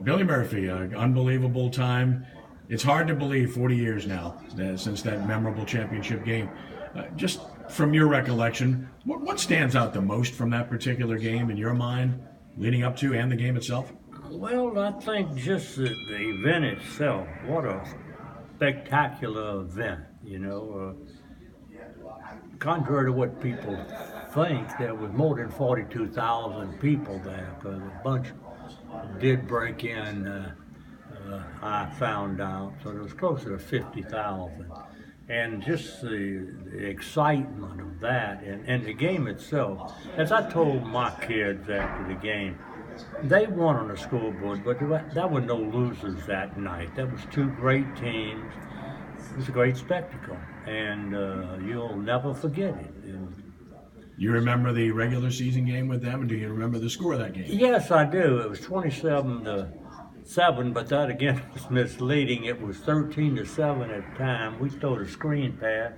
Billy Murphy, unbelievable time. It's hard to believe 40 years now since that memorable championship game. Just from your recollection, what stands out the most from that particular game in your mind, leading up to and the game itself? Well, I think just the event itself. What a spectacular event, you know. Contrary to what people think, there was more than 42,000 people there because a bunch did break in, I found out, so it was closer to 50,000. And just the excitement of that and the game itself. As I told my kids after the game, they won on the scoreboard, but there were no losers that night. That was two great teams. It was a great spectacle, and you'll never forget it. You remember the regular season game with them, and do you remember the score of that game? Yes, I do. It was 27-7, but that again was misleading. It was 13-7 at the time. We threw the screen pass.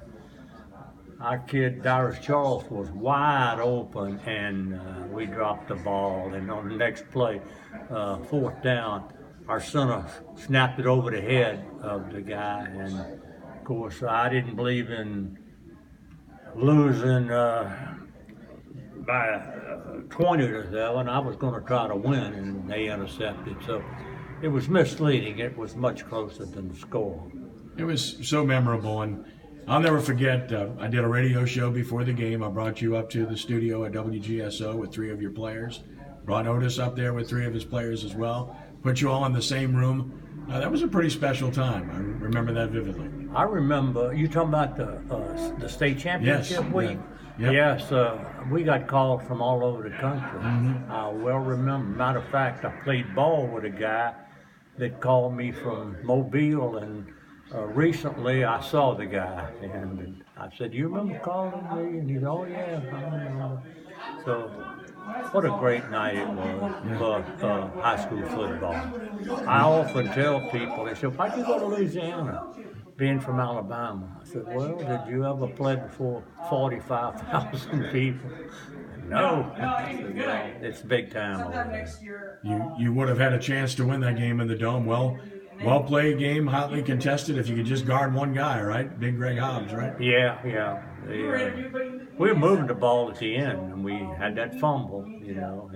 Our kid Darius Charles was wide open, and we dropped the ball. And on the next play, fourth down, our center snapped it over the head of the guy. And of course, I didn't believe in losing by 20-7. I was going to try to win, and they intercepted. So it was misleading. It was much closer than the score. It was so memorable, and I'll never forget. I did a radio show before the game. I brought you up to the studio at WGSO with three of your players. Brought Otis up there with three of his players as well. Put you all in the same room. That was a pretty special time. I remember that vividly. I remember you talking about the state championship week. Yeah. Yes, we got called from all over the country. I well remember. Matter of fact, I played ball with a guy that called me from Mobile, and recently I saw the guy, and I said, "You remember calling me?" And he said, "Oh yeah, I remember." So, what a great night it was for high school football. I often tell people, they say, "Why'd you go to Louisiana?" Being from Alabama. I said, "Well, did you ever play before 45,000 people?" No. I said, "Well, it's big time over there." You would have had a chance to win that game in the Dome. Well played game, hotly contested. If you could just guard one guy, right? Big Greg Hobbs, right? Yeah. We were moving the ball at the end, and we had that fumble, you know.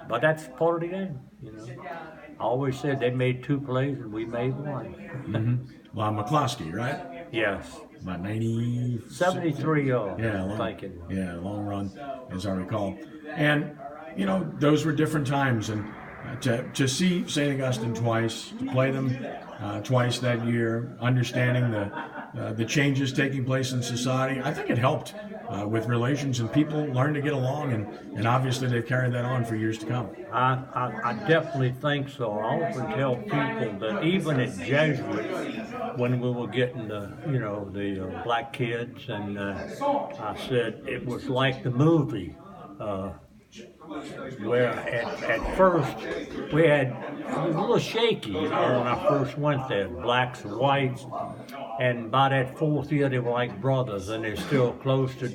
But that's part of the game, you know. I always said they made two plays and we made one. Well, McCloskey, right? Yes. About 90... 73 yards. Yeah, long run, as I recall. And, you know, those were different times. And to see St. Augustine twice, to play them twice that year, understanding the changes taking place in society, I think it helped with relations, and people learned to get along, and obviously they've carried that on for years to come. I definitely think so. I often tell people that even at Jesuit, when we were getting the black kids, and I said it was like the movie. Where at first it was a little shaky, you know, when I first went there, blacks and whites, and by that fourth year they were like brothers, and they're still close to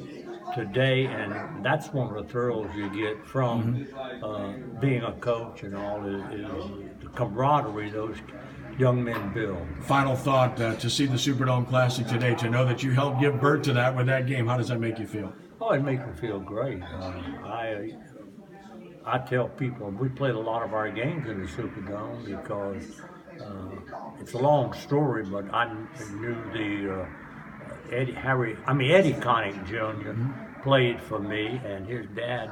today, and that's one of the thrills you get from being a coach and all, is the camaraderie those young men build. Final thought, to see the Superdome Classic today, to know that you helped give birth to that with that game, how does that make you feel? Oh, it makes me feel great. I tell people we played a lot of our games in the Superdome because it's a long story, but I knew Eddie Connick Jr. played for me, and his dad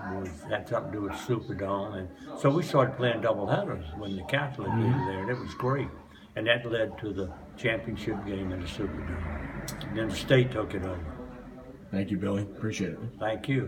had something to do with Superdome, and so we started playing doubleheaders when the Catholic was there, and it was great, and that led to the championship game in the Superdome. And then the state took it over. Thank you, Billy. Appreciate it. Thank you.